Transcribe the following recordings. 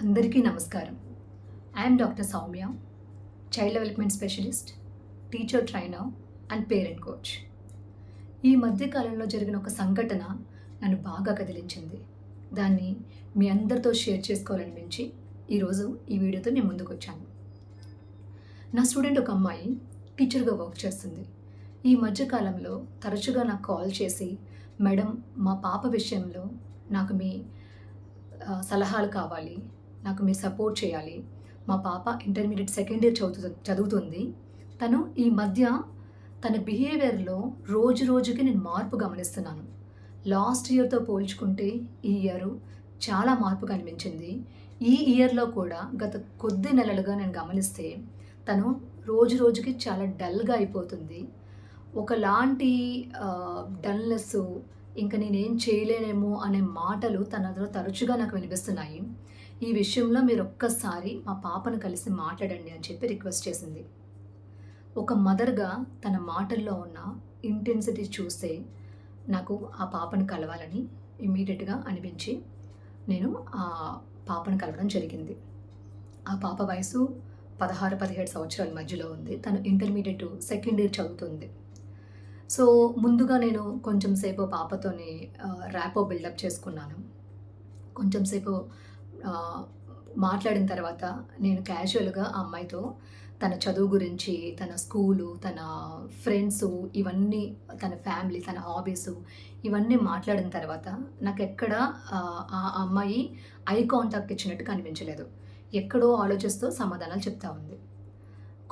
అందరికీ నమస్కారం. I'm doctor Soumya, child development specialist, teacher trainer and parent coach. ఈ మధ్య కాలంలో జరిగిన ఒక సంఘటన నన్ను బాగా కదిలించింది. దాన్ని మీ అందరితో షేర్ చేసుకోవాలనిపించి ఈరోజు ఈ వీడియోతో నేను ముందుకు వచ్చాను. నా స్టూడెంట్ ఒక అమ్మాయి టీచర్గా వర్క్ చేస్తుంది. ఈ మధ్య కాలంలో తరచుగా నాకు కాల్ చేసి, మేడం మా పాప విషయంలో నాకు మీ సలహాలు కావాలి, నాకు మీరు సపోర్ట్ చేయాలి. మా పాప ఇంటర్మీడియట్ సెకండ్ ఇయర్ చదువుతుంది. తను ఈ మధ్య తన బిహేవియర్లో రోజు రోజుకి నేను మార్పు గమనిస్తున్నాను. లాస్ట్ ఇయర్తో పోల్చుకుంటే ఈ ఇయర్ చాలా మార్పు కనిపించింది. ఈ ఇయర్లో కూడా గత కొద్ది నెలలుగా నేను గమనిస్తే తను రోజు రోజుకి చాలా డల్గా అయిపోతుంది. ఒకలాంటి డల్నెస్, ఇంకా నేనేం చేయలేనేమో అనే మాటలు తనలో తరచుగా నాకు వినిపిస్తున్నాయి. ఈ విషయంలో మీరు ఒక్కసారి మా పాపను కలిసి మాట్లాడండి అని చెప్పి రిక్వెస్ట్ చేసింది. ఒక మదర్గా తన మాటల్లో ఉన్న ఇంటెన్సిటీ చూస్తే నాకు ఆ పాపను కలవాలని ఇమ్మీడియట్గా అనిపించి నేను ఆ పాపను కలవడం జరిగింది. ఆ పాప వయసు 16-17 సంవత్సరాల మధ్యలో ఉంది. తను ఇంటర్మీడియట్ సెకండ్ ఇయర్ చదువుతుంది. సో ముందుగా నేను కొంచెం సేపు పాపతోని ర్యాపో బిల్డప్ చేసుకున్నాను. కొంచెం సేపు మాట్లాడిన తర్వాత నేను క్యాజువల్గా ఆ అమ్మాయితో తన చదువు గురించి, తన స్కూలు, తన ఫ్రెండ్స్, ఇవన్నీ, తన ఫ్యామిలీ, తన హాబీస్, ఇవన్నీ మాట్లాడిన తర్వాత నాకు ఎక్కడ ఆ అమ్మాయి ఐ కాంటాక్ట్ ఇచ్చినట్టు కనిపించలేదు. ఎక్కడో ఆలోచిస్తూ సమాధానాలు చెప్తా ఉంది.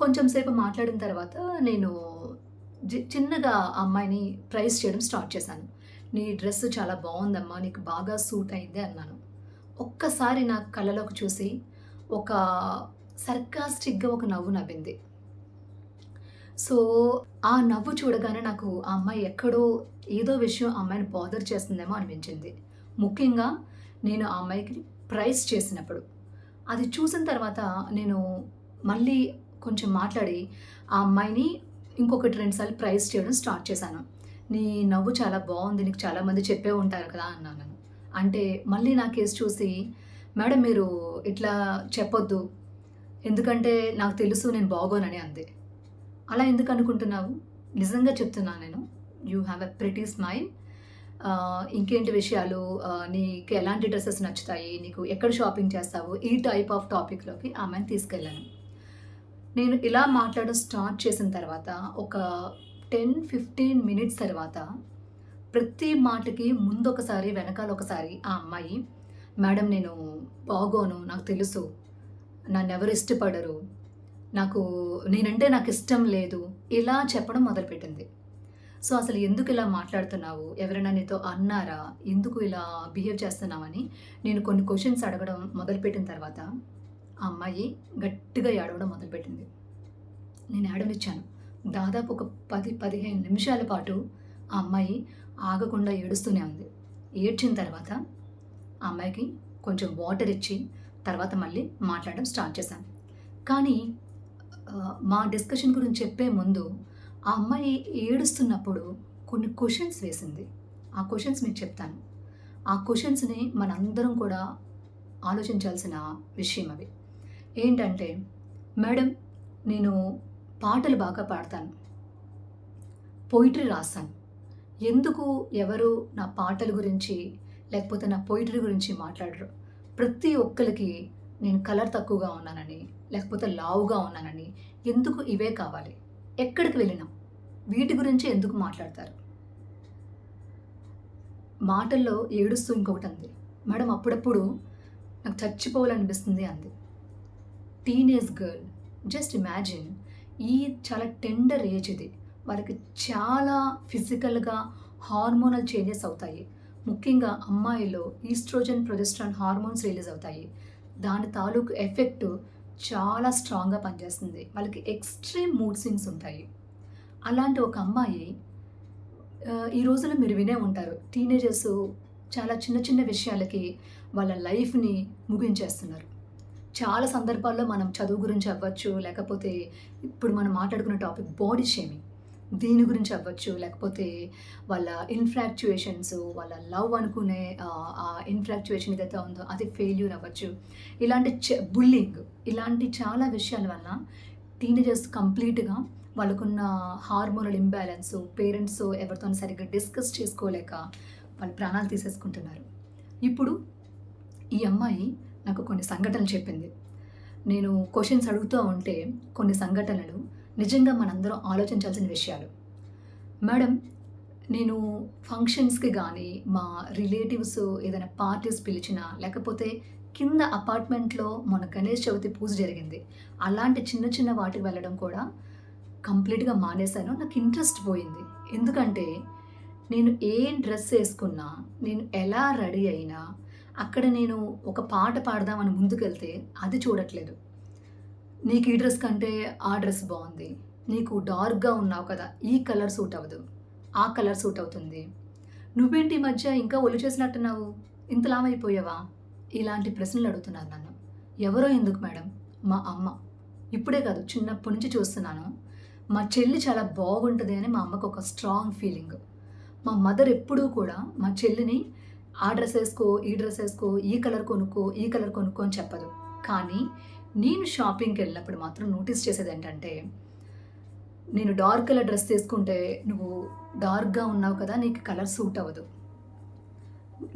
కొంచెం సేపు మాట్లాడిన తర్వాత నేను చిన్నగా ఆ అమ్మాయిని ప్రైజ్ చేయడం స్టార్ట్ చేశాను. నీ డ్రెస్ చాలా బాగుందమ్మా, నీకు బాగా సూట్ అయింది అన్నాను. ఒక్కసారి నా కళ్ళలోకి చూసి ఒక సర్కాస్టిక్గా ఒక నవ్వు నవ్వింది. సో ఆ నవ్వు చూడగానే నాకు ఆ అమ్మాయి ఎక్కడో ఏదో విషయం ఆ అమ్మాయిని బాదర్ చేస్తుందేమో అనిపించింది. ముఖ్యంగా నేను ఆ అమ్మాయికి ప్రైజ్ చేసినప్పుడు. అది చూసిన తర్వాత నేను మళ్ళీ కొంచెం మాట్లాడి ఆ అమ్మాయిని ఇంకొకటి 2 సార్లు ప్రైజ్ చేయడం స్టార్ట్ చేశాను. నీ నవ్వు చాలా బాగుంది, నీకు చాలామంది చెప్పే ఉంటారు కదా అన్నాను. అంటే మళ్ళీ నా కేసు చూసి, మేడం మీరు ఇట్లా చెప్పొద్దు, ఎందుకంటే నాకు తెలుసు నేను బాగోనని అంది. అలా ఎందుకు అనుకుంటున్నావు? నిజంగా చెప్తున్నాను నేను. You have a pretty smile. ఇంకేంటి విషయాలు, నీకు ఎలాంటి డ్రెస్సెస్ నచ్చుతాయి, నీకు ఎక్కడ షాపింగ్ చేస్తావు, ఈ టైప్ ఆఫ్ టాపిక్లోకి ఆమెను తీసుకెళ్ళాను. నేను ఇలా మాట్లాడడం స్టార్ట్ చేసిన తర్వాత ఒక 10-15 మినిట్స్ తర్వాత ప్రతి మాటకి ముందొకసారి వెనకాల ఒకసారి ఆ అమ్మాయి, మేడం నేను బాగోను, నాకు తెలుసు, నన్నెవరు ఇష్టపడరు, నేనంటే నాకు ఇష్టం లేదు, ఇలా చెప్పడం మొదలుపెట్టింది. సో అసలు ఎందుకు ఇలా మాట్లాడుతున్నావు, ఎవరైనా నీతో అన్నారా, ఎందుకు ఇలా బిహేవ్ చేస్తున్నావని నేను కొన్ని క్వశ్చన్స్ అడగడం మొదలుపెట్టిన తర్వాత ఆ అమ్మాయి గట్టిగా ఏడవడం మొదలుపెట్టింది. నేను ఏడవనిచ్చాను. దాదాపు ఒక 10-15 నిమిషాల పాటు ఆ అమ్మాయి ఆగకుండా ఏడుస్తూనే ఉంది. ఏడ్చిన తర్వాత ఆ అమ్మాయికి కొంచెం వాటర్ ఇచ్చి తర్వాత మళ్ళీ మాట్లాడడం స్టార్ట్ చేశాను. కానీ మా డిస్కషన్ గురించి చెప్పే ముందు ఆ అమ్మాయి ఏడుస్తున్నప్పుడు కొన్ని క్వశ్చన్స్ వేసింది. ఆ క్వశ్చన్స్ మీకు చెప్తాను. ఆ క్వశ్చన్స్ని మనందరం కూడా ఆలోచించాల్సిన విషయం అవి. ఏంటంటే, మేడం నేను పాటలు బాగా పాడతాను, పోయిటరీ రాస్తాను, ఎందుకు ఎవరు నా పాటల గురించి లేకపోతే నా పోయిటరీ గురించి మాట్లాడరు? ప్రతి ఒక్కరికి నేను కలర్ తక్కువగా ఉన్నానని, లేకపోతే లావుగా ఉన్నానని, ఎందుకు ఇవే కావాలి? ఎక్కడికి వెళ్ళినా వీటి గురించి ఎందుకు మాట్లాడతారు? మాటల్లో ఏడుస్తూ ఇంకొకటి అంది, మేడం అప్పుడప్పుడు నాకు చచ్చిపోవాలనిపిస్తుంది అంది. టీనేజ్ గర్ల్, జస్ట్ ఇమాజిన్, ఈ చాలా టెండర్ ఏజ్ ఇది. వాళ్ళకి చాలా ఫిజికల్గా హార్మోనల్ చేంజెస్ అవుతాయి. ముఖ్యంగా అమ్మాయిలో ఈస్ట్రోజన్, ప్రొజెస్ట్రాన్ హార్మోన్స్ రిలీజ్ అవుతాయి. దాని తాలూకు ఎఫెక్ట్ చాలా స్ట్రాంగ్గా పనిచేస్తుంది. వాళ్ళకి ఎక్స్ట్రీమ్ మూడ్ స్వింగ్స్ ఉంటాయి. అలాంటి ఒక అమ్మాయి, ఈ రోజుల్లో మీరు వినే ఉంటారు, టీనేజర్స్ చాలా చిన్న చిన్న విషయాలకి వాళ్ళ లైఫ్ని ముగించేస్తున్నారు. చాలా సందర్భాల్లో మనం చదువు గురించి అవ్వచ్చు, లేకపోతే ఇప్పుడు మనం మాట్లాడుకున్న టాపిక్ బాడీ షేమింగ్. దీని గురించి అవ్వచ్చు, లేకపోతే వాళ్ళ ఇన్‌ఫ్రాక్చుయేషన్స్, వాళ్ళ లవ్ అనుకునే ఆ ఇన్‌ఫ్రాక్చుయేషన్ ఏదైతే ఉందో అది ఫెయిల్యూర్ అవ్వచ్చు. ఇలాంటి బుల్లింగ్ ఇలాంటి చాలా విషయాల వల్ల టీనేజర్స్ కంప్లీట్‌గా వాళ్ళకున్న హార్మోనల్ ఇంబాలెన్సు, పేరెంట్స్ ఎవరితోని సరిగ్గా డిస్కస్ చేసుకోలేక వాళ్ళు ప్రాణాలు తీసేసుకుంటున్నారు. ఇప్పుడు ఈ అమ్మాయి నాకు కొన్ని సంఘటనలు చెప్పింది. నేను క్వెషన్స్ అడుగుతూ ఉంటే కొన్ని సంఘటనలు నిజంగా మనందరం ఆలోచించాల్సిన విషయాలు. మేడం, నేను ఫంక్షన్స్‌కి గానీ, మా రిలేటివ్స్ ఏదైనా పార్టీస్ పిలిచినా, లేకపోతే కింద అపార్ట్మెంట్‌లో మొన్న గణేష్ చవితి పూజ జరిగింది. అలాంటి చిన్న చిన్న వాటికి వెళ్ళడం కూడా కంప్లీట్‌గా మానేశాను. నాకు ఇంట్రెస్ట్ పోయింది. ఎందుకంటే నేను ఏం డ్రెస్ ఏసుకున్నా, నేను ఎలా రెడీ అయినా, అక్కడ నేను ఒక పాట పాడదామని ముందుకెళ్తే అది చూడట్లేదు. నీకు ఈ డ్రెస్ కంటే ఆ డ్రెస్ బావుంది. నీకు డార్క్‌గా ఉన్నావు కదా! ఈ కలర్ సూట్ అవ్వదు. ఆ కలర్ సూట్ అవుతుంది. నువ్వేంటి ఈ మధ్య ఇంకా ఒళ్ళు చేసినట్టున్నావు? ఇంత లావయిపోయావా? ఇలాంటి ప్రశ్నలు అడుగుతున్నారు నన్ను. ఎవరో ఎందుకు మేడం? మా అమ్మ. ఇప్పుడే కాదు, చిన్నప్పటి నుంచి చూస్తున్నాను. మా చెల్లి చాలా బాగుంటది అని మా అమ్మకు ఒక స్ట్రాంగ్ ఫీలింగ్. మా మదర్ ఎప్పుడూ కూడా మా చెల్లిని ఆ డ్రెస్ ఏసుకో, ఈ డ్రెస్ ఏసుకో, ఈ కలర్ కొనుక్కో, ఈ కలర్ కొనుక్కో అని చెప్పదు. కానీ నేను షాపింగ్‌కెళ్ళినప్పుడు మాత్రం నోటీస్ చేసేదేంటంటే, నేను డార్క్ కలర్ డ్రెస్ తీసుకుంటే, "నువ్వు డార్క్‌గా ఉన్నావు కదా! నీకు కలర్ సూట్ అవ్వదు.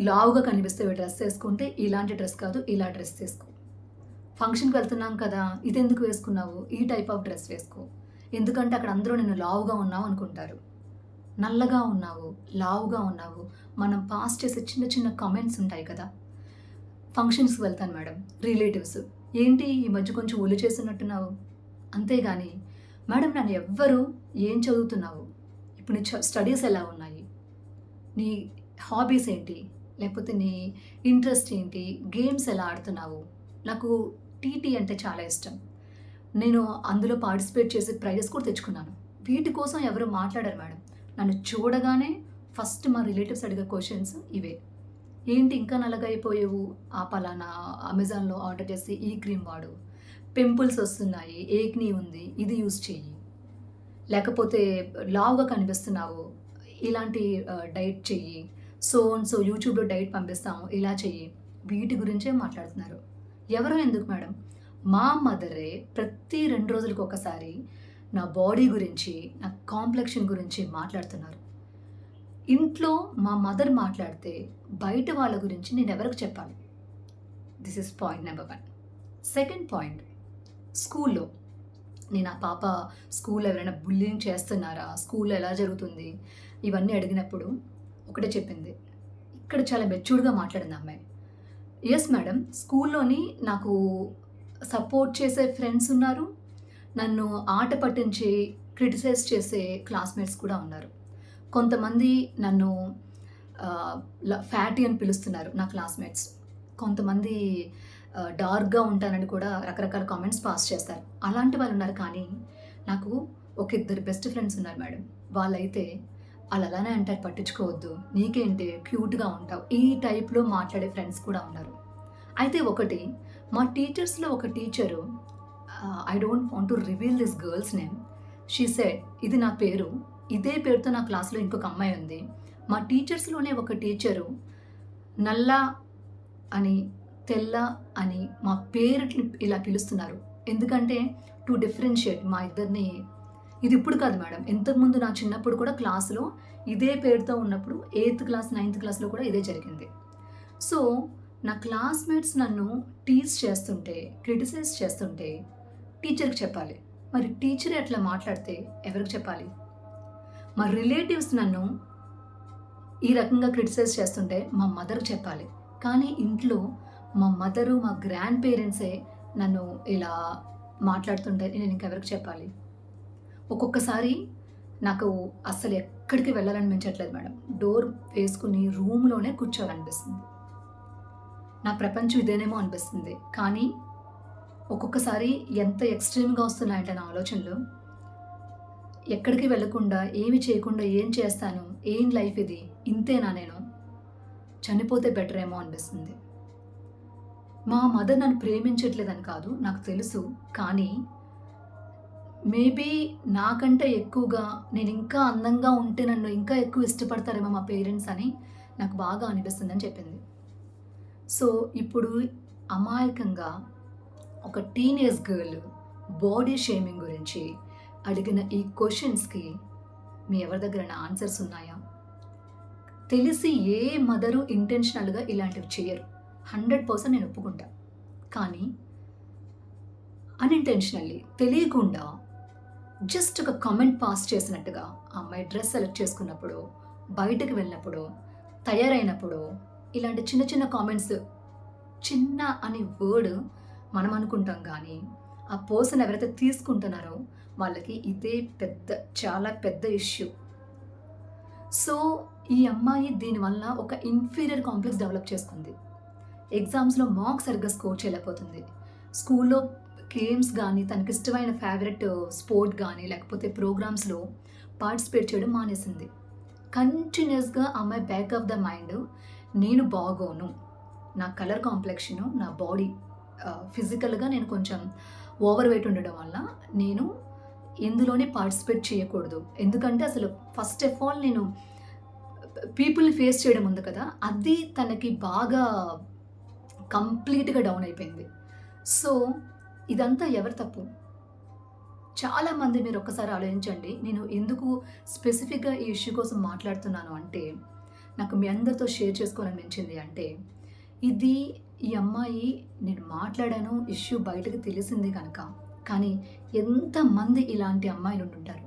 లావుగా కనిపిస్తావు ఈ డ్రెస్ ఏసుకుంటే, ఇలాంటి డ్రెస్ కాదు, ఇలా డ్రెస్ తీసుకో. ఫంక్షన్‌కి వెళ్తున్నాం కదా! ఇదెందుకు వేసుకున్నావు? ఈ టైప్ ఆఫ్ డ్రెస్ వేసుకో. ఎందుకంటే అక్కడ అందరూ నిన్ను లావుగా ఉన్నావు అనుకుంటారు. నల్లగా ఉన్నావు, లావుగా ఉన్నావు." మనం పాస్ చేసే చిన్న చిన్న కామెంట్స్ ఉంటాయి కదా! ఫంక్షన్స్‌కి వెళ్తాను మేడం, రిలేటివ్స్. "ఏంటి ఈ మధ్య కొంచెం ఒళ్ళు చేసినట్టున్నావు?" అంతేగాని, "మేడం నన్ను ఎవ్వరు ఏం చదువుతున్నావు? ఇప్పుడు నీ స్టడీస్ ఎలా ఉన్నాయి? నీ హాబీస్ ఏంటి? లేకపోతే నీ ఇంట్రెస్ట్ ఏంటి? గేమ్స్ ఎలా ఆడుతున్నావు?" నాకు టీటీ అంటే చాలా ఇష్టం. నేను అందులో పార్టిసిపేట్ చేసి ప్రైజెస్ కూడా తెచ్చుకున్నాను. వీటి కోసం ఎవరు మాట్లాడరు మేడం. నన్ను చూడగానే ఫస్ట్ మా రిలేటివ్స్ అడిగే క్వెషన్స్ ఇవే. "ఏంటి ఇంకా నల్లగా అయిపోయావు? ఆ పలానా అమెజాన్‌లో ఆర్డర్ చేసి ఈ క్రీమ్ వాడు. పింపుల్స్ వస్తున్నాయి. ఏక్నీ ఉంది. ఇది యూజ్ చెయ్యి. లేకపోతే లావుగా కనిపిస్తున్నావు. ఇలాంటి డైట్ చెయ్యి. సో అండ్ సో యూట్యూబ్‌లో డైట్ పంపిస్తాము. ఇలా చెయ్యి." వీటి గురించే మాట్లాడుతున్నారు. ఎవరో ఎందుకు మేడం? మా మదరే ప్రతి 2 రోజులకొకసారి నా బాడీ గురించి, నా కాంప్లెక్షన్ గురించి మాట్లాడుతున్నారు. ఇంట్లో మా మదర్ మాట్లాడితే బయట వాళ్ళ గురించి నేనెవరికి చెప్పాలి? This is point number 1. Second point, స్కూల్‌లో నేను ఆ పాప స్కూల్‌లో ఎవరైనా బుల్లింగ్ చేస్తున్నారా? స్కూల్‌లో ఎలా జరుగుతుంది? ఇవన్నీ అడిగినప్పుడు ఒకటే చెప్పింది. ఇక్కడ చాలా మెచ్యూర్డ్‌గా మాట్లాడింది ఆ అమ్మాయి. యెస్ మేడం, స్కూల్‌లోని నాకు సపోర్ట్ చేసే ఫ్రెండ్స్ ఉన్నారు. నన్ను ఆట పట్టించి క్రిటిసైజ్ చేసే క్లాస్‌మేట్స్ కూడా ఉన్నారు. కొంతమంది నన్ను ఫ్యాటీ అని పిలుస్తున్నారు నా క్లాస్‌మేట్స్. కొంతమంది డార్క్‌గా ఉంటానని కూడా రకరకాల కామెంట్స్ పాస్ చేస్తారు. అలాంటి వాళ్ళున్నారు. కానీ నాకు ఒక ఇద్దరు బెస్ట్ ఫ్రెండ్స్ ఉన్నారు మేడం. వాళ్ళైతే ఆళ్ళలానే అంటారు, పట్టించుకోవద్దు. నీకేంటి క్యూట్‌గా ఉంటావు. ఈ టైప్‌లో మాట్లాడే ఫ్రెండ్స్ కూడా ఉన్నారు. అయితే ఒకటి, మా టీచర్స్‌లో ఒక teacher, I don't want to reveal this girls name. She said, ఇది నా పేరు. ఇదే పేరుతో నా క్లాస్‌లో ఇంకొక అమ్మాయి ఉంది. మా టీచర్స్‌లోనే ఒక టీచరు నల్ల అని, తెల్ల అని మా పేరుని ఇలా పిలుస్తున్నారు. ఎందుకంటే టు డిఫరెన్షియేట్ మా ఇద్దరిని. ఇది ఇప్పుడు కాదు మేడం. ఇంతకుముందు నా చిన్నప్పుడు కూడా క్లాస్‌లో ఇదే పేరుతో ఉన్నప్పుడు 8థ్ క్లాస్, 9థ్ క్లాస్‌లో కూడా ఇదే జరిగింది. సో, నా క్లాస్‌మేట్స్ నన్ను టీజ్ చేస్తుంటే, క్రిటిసైజ్ చేస్తుంటే టీచర్‌కి చెప్పాలి. మరి టీచరే అట్లా మాట్లాడితే ఎవరికి చెప్పాలి? మా రిలేటివ్స్ నన్ను ఈ రకంగా క్రిటిసైజ్ చేస్తుంటే మా మదర్‌కి చెప్పాలి. కానీ ఇంట్లో మా మదరు, మా గ్రాండ్ పేరెంట్సే నన్ను ఇలా మాట్లాడుతుంటే నేను ఇంకెవరికి చెప్పాలి? ఒక్కొక్కసారి నాకు అస్సలు ఎక్కడికి వెళ్ళాలనిపించట్లేదు మేడం. డోర్ వేసుకొని రూమ్‌లోనే కూర్చోవాలనిపిస్తుంది. నా ప్రపంచం ఇదేనేమో అనిపిస్తుంది. కానీ ఒక్కొక్కసారి ఎంత ఎక్స్‌ట్రీమ్‌గా వస్తున్నాయంటే నా ఆలోచనలు, ఎక్కడికి వెళ్ళకుండా, ఏమి చేయకుండా ఏం చేస్తాను? ఏం లైఫ్ ఇది? ఇంతేనా నేను? చనిపోతే బెటరేమో అనిపిస్తుంది. మా మదర్ నన్ను ప్రేమించట్లేదని కాదు, నాకు తెలుసు. కానీ మేబీ నాకంటే ఎక్కువగా నేనింకా అందంగా ఉంటే నన్ను ఇంకా ఎక్కువ ఇష్టపడతారేమో మా పేరెంట్స్ అని నాకు బాగా అనిపిస్తుందని చెప్పింది. సో, ఇప్పుడు అమాయకంగా ఒక టీనేజ్ గర్ల్ బాడీ షేమింగ్ గురించి అడిగిన ఈ క్వెషన్స్‌కి మీ ఎవరి దగ్గరైనా ఆన్సర్స్ ఉన్నాయా? తెలిసి ఏ మదరు ఇంటెన్షనల్‌గా ఇలాంటివి చెయ్యరు. 100% నేను ఒప్పుకుంటా. కానీ అన్‌ఇంటెన్షనల్లీ తెలియకుండా జస్ట్ ఒక కామెంట్ పాస్ చేసినట్టుగా ఆ అమ్మాయి డ్రెస్ సెలెక్ట్ చేసుకున్నప్పుడో, బయటకి వెళ్ళినప్పుడో, తయారైనప్పుడో ఇలాంటి చిన్న చిన్న కామెంట్స్ చిన్న అనే వర్డ్ మనం అనుకుంటాం గానీ, ఆ పర్సన్ ఎవరైతే తీసుకుంటున్నారో వాళ్ళకి ఇదే పెద్ద చాలా పెద్ద ఇష్యూ. సో, ఈ అమ్మాయి దీనివల్ల ఒక ఇన్ఫీరియర్ కాంప్లెక్స్ డెవలప్ చేసుకుంది. ఎగ్జామ్స్‌లో మార్క్స్ సరిగ్గా స్కోర్ చేయలేకపోతుంది. స్కూల్‌లో గేమ్స్ గానీ, తనకిష్టమైన ఫేవరెట్ స్పోర్ట్ గానీ, లేకపోతే ప్రోగ్రామ్స్‌లో పార్టిసిపేట్ చేయడం మానేసింది. కంటిన్యూయస్‌గా ఆ అమ్మాయి బ్యాక్ ఆఫ్ ద మైండ్ నేను బాగోను. నా కలర్ కాంప్లెక్షను, నా బాడీ ఫిజికల్‌గా నేను కొంచెం ఓవర్ వెయిట్ ఉండడం వల్ల నేను ఎందులోని పార్టిసిపేట్ చేయకూడదు. ఎందుకంటే అసలు ఫస్ట్ ఆఫ్ ఆల్ నేను పీపుల్‌ని ఫేస్ చేయడం ఉంది కదా! అది తనకి బాగా కంప్లీట్‌గా డౌన్ అయిపోయింది. సో, ఇదంతా ఎవరి తప్పు? చాలామంది మీరొక్కసారి ఆలోచించండి. నేను ఎందుకు స్పెసిఫిక్‌గా ఈ ఇష్యూ కోసం మాట్లాడుతున్నాను అంటే, నాకు మీ అందరితో షేర్ చేసుకోవాలనిపించింది అంటే, ఇది ఈ అమ్మాయి నేను మాట్లాడాను, ఇష్యూ బయటకి తెలిసింది గనక. కానీ ఎంతమంది ఇలాంటి అమ్మాయిలుండుంటారు.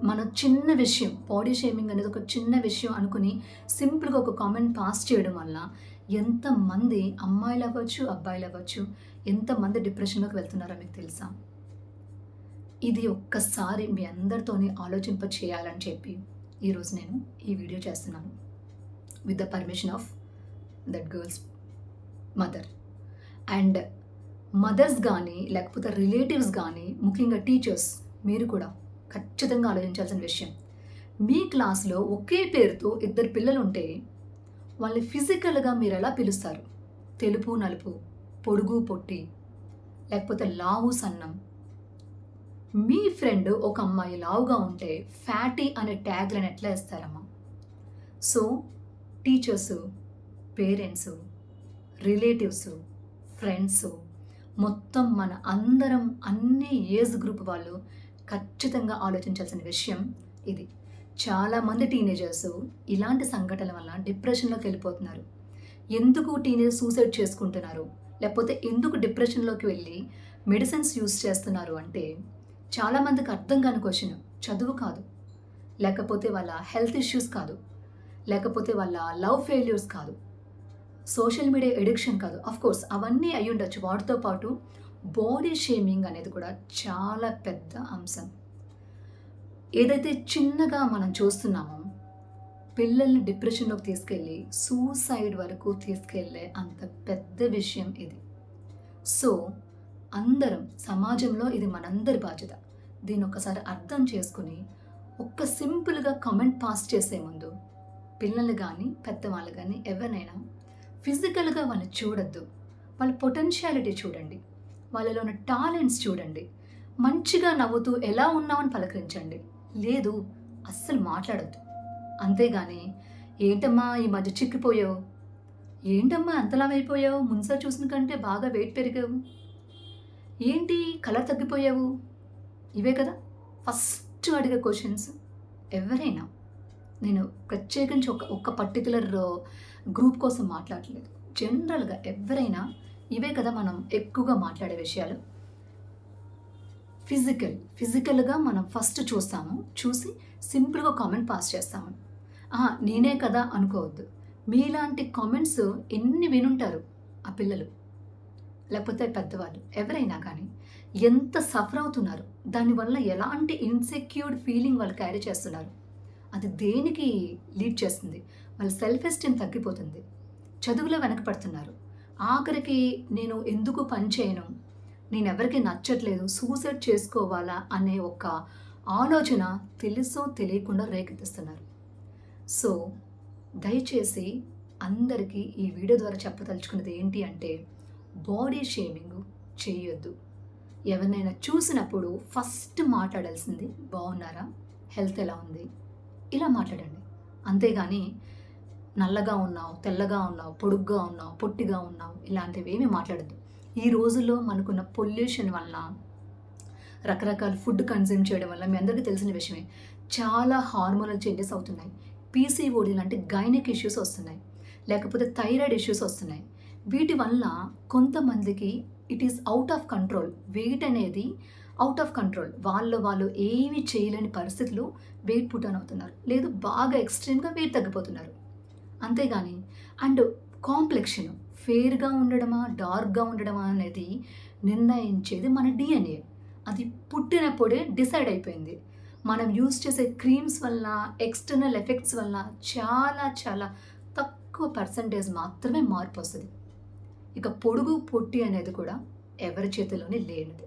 మన చిన్న విషయం బాడీ షేమింగ్ అనేది ఒక చిన్న విషయం అనుకుని సింపుల్‌గా ఒక కామెంట్ పాస్ చేయడం వల్ల ఎంతమంది అమ్మాయిలవ్వచ్చు, అబ్బాయిలవ్వచ్చు ఎంతమంది డిప్రెషన్‌లోకి వెళ్తున్నారో మీకు తెలుసా? ఇది ఒక్కసారి మీ అందరితోని ఆలోచింప చేయాలని చెప్పి ఈరోజు నేను ఈ వీడియో చేస్తున్నాను. With the permission of that girl's mother. And mothers గానీ, లేకపోతే రిలేటివ్స్ గానీ, ముఖ్యంగా టీచర్స్ మీరు కూడా ఖచ్చితంగా ఆలోచించాల్సిన విషయం. మీ క్లాస్‌లో ఒకే పేరుతో ఇద్దరు పిల్లలుంటే వాళ్ళని ఫిజికల్‌గా మీరెలా పిలుస్తారు? తెలుపు, నలుపు, పొడుగు, పొట్టి, లేకపోతే లావు, సన్నం. మీ ఫ్రెండ్ ఒక అమ్మాయి లావుగా ఉంటే ఫ్యాటీ అనే ట్యాగ్‌లని ఎట్లా ఇస్తారమ్మా? So, teachers, parents, relatives, friends మొత్తం మన అందరం అన్ని ఏజ్ గ్రూప్ వాళ్ళు ఖచ్చితంగా ఆలోచించాల్సిన విషయం ఇది. చాలామంది టీనేజర్సు ఇలాంటి సంఘటనల వల్ల డిప్రెషన్‌లోకి వెళ్ళిపోతున్నారు. ఎందుకు టీనేజ్ సూసైడ్ చేసుకుంటున్నారు? లేకపోతే ఎందుకు డిప్రెషన్‌లోకి వెళ్ళి మెడిసిన్స్ యూజ్ చేస్తున్నారు అంటే, చాలామందికి అర్థం కాని క్వెషన్. చదువు కాదు, లేకపోతే వాళ్ళ హెల్త్ ఇష్యూస్ కాదు, లేకపోతే వాళ్ళ లవ్ ఫెయిల్యూర్స్ కాదు, సోషల్ మీడియా ఎడిక్షన్ కాదు. ఆఫ్‌కోర్స్ అవన్నీ అయ్యుండొచ్చు. వాటితో పాటు బాడీ షేమింగ్ అనేది కూడా చాలా పెద్ద అంశం. ఏదైతే చిన్నగా మనం చూస్తున్నామో, పిల్లల్ని డిప్రెషన్‌లోకి తీసుకెళ్ళి సూసైడ్ వరకు తీసుకెళ్ళే అంత పెద్ద విషయం ఇది. సో, అందరం సమాజంలో ఇది మనందరి బాధ్యత. దీన్నొక్కసారి అర్థం చేసుకొని, ఒక్క సింపుల్‌గా కామెంట్ పాస్ చేసే ముందు పిల్లల్ని గానీ, పెద్దవాళ్ళు గానీ ఎవరినైనా ఫిజికల్‌గా వాళ్ళని చూడొద్దు. వాళ్ళ పొటెన్షియాలిటీ చూడండి. వాళ్ళలో ఉన్న టాలెంట్స్ చూడండి. మంచిగా నవ్వుతూ ఎలా ఉన్నావు అని పలకరించండి. లేదు అస్సలు మాట్లాడొద్దు. అంతేగాని ఏంటమ్మా ఈ మధ్య చిక్కిపోయావు? ఏంటమ్మా అంత లావైపోయావు? ముందుసారి చూసిన కంటే బాగా వెయిట్ పెరిగావు. ఏంటి కలర్ తగ్గిపోయావు? ఇవే కదా ఫస్ట్ అడిగే క్వెషన్స్. ఎవరైనా నేను ప్రత్యేకించి ఒక పర్టిక్యులర్ గ్రూప్ కోసం మాట్లాడట్లేదు. జనరల్‌గా ఎవరైనా ఇవే కదా మనం ఎక్కువగా మాట్లాడే విషయాలు. ఫిజికల్‌గా మనం ఫస్ట్ చూస్తాము. చూసి సింపుల్‌గా కామెంట్ పాస్ చేస్తాము. నేనే కదా అనుకోవద్దు. మీలాంటి కామెంట్స్ ఎన్ని వినుంటారు ఆ పిల్లలు, లేకపోతే పెద్దవాళ్ళు ఎవరైనా కానీ. ఎంత సఫర్ అవుతున్నారు. దానివల్ల ఎలాంటి ఇన్‌సెక్యూర్డ్ ఫీలింగ్ వాళ్ళు క్యారీ చేస్తున్నారు. అది దేనికి లీడ్ చేస్తుంది? వాళ్ళ సెల్ఫ్ ఎస్టీమ్ తగ్గిపోతుంది. చదువులో వెనకపడుతున్నారు. ఆఖరికి నేను ఎందుకు పని చేయను? నేనెవరికీ నచ్చట్లేదు. సూసైడ్ చేసుకోవాలా అనే ఒక ఆలోచన తెలుసో తెలియకుండా రేకెత్తిస్తున్నారు. సో, దయచేసి అందరికీ ఈ వీడియో ద్వారా చెప్పదలుచుకున్నది ఏంటి అంటే, బాడీ షేమింగ్ చేయొద్దు. ఎవరినైనా చూసినప్పుడు ఫస్ట్ మాట్లాడాల్సింది బాగున్నారా? హెల్త్ ఎలా ఉంది? ఇలా మాట్లాడండి. అంతేగాని నల్లగా ఉన్నావు, తెల్లగా ఉన్నావు, పొడుగ్గా ఉన్నావు, పొట్టిగా ఉన్నావు ఇలాంటివేమీ మాట్లాడొద్దు. ఈ రోజుల్లో మనకున్న పొల్యూషన్ వలన, రకరకాల ఫుడ్ కన్జ్యూమ్ చేయడం వల్ల మీ అందరికీ తెలిసిన విషయమే. చాలా హార్మోనల్ చేంజెస్ అవుతున్నాయి. పీసీఓడీ లాంటి గైనిక్ ఇష్యూస్ వస్తున్నాయి. లేకపోతే థైరాయిడ్ ఇష్యూస్ వస్తున్నాయి. వీటి వల్ల కొంతమందికి it is out of control. Weight అనేది ఔట్ ఆఫ్ కంట్రోల్. వాళ్ళు ఏమీ చేయలేని పరిస్థితిలో వెయిట్ పుట్ ఆన్ అవుతున్నారు. లేదు బాగా ఎక్స్‌ట్రీమ్‌గా వెయిట్ తగ్గిపోతున్నారు. అంతేగాని అండ్ కాంప్లెక్షన్ ఫెయిర్‌గా ఉండడమా, డార్క్‌గా ఉండడమా అనేది నిర్ణయించేది మన డీఎన్ఏ. అది పుట్టినప్పుడే డిసైడ్ అయిపోయింది. మనం యూజ్ చేసే క్రీమ్స్ వల్ల, ఎక్స్‌టర్నల్ ఎఫెక్ట్స్ వల్ల చాలా తక్కువ పర్సెంటేజ్ మాత్రమే మార్పొస్తది. ఇక పొడుగు, పొట్టి అనేది కూడా ఎవరి చేతుల్లోని లేనిది.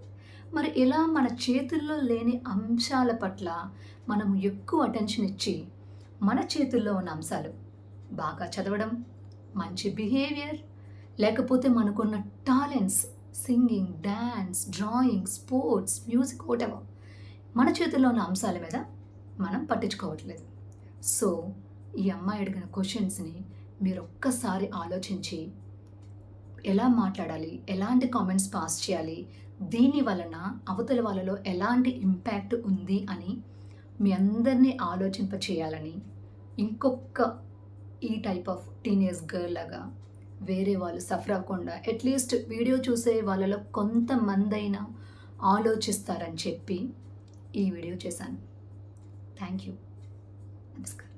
మరి ఇలా మన చేతుల్లో లేని అంశాల పట్ల మనం ఎక్కువ అటెన్షన్ ఇచ్చి, మన చేతుల్లో ఉన్న అంశాలు బాగా చదవడం, మంచి బిహేవియర్, లేకపోతే మనకున్న talents singing, dance, drawing, sports, music whatever మన చేతుల్లో ఉన్న అంశాల మీద మనం పట్టించుకోవట్లేదు. సో, ఈ అమ్మాయి అడిగిన క్వెషన్స్‌ని మీరొక్కసారి ఆలోచించి ఎలా మాట్లాడాలి? ఎలాంటి కామెంట్స్ పాస్ చేయాలి? దీని వలన అవతల వాళ్ళలో ఎలాంటి ఇంపాక్ట్ ఉంది అని మీ అందరిని ఆలోచింపచేయాలని, ఇంకొక ఈ టైప్ ఆఫ్ టీనేజ్ గర్ల్ లాగా వేరే వాళ్ళు సఫర్ అవ్వకుండా అట్‌లీస్ట్ వీడియో చూసే వాళ్ళలో కొంతమందైనా ఆలోచిస్తారని చెప్పి ఈ వీడియో చేశాను. Thank you. నమస్కారం.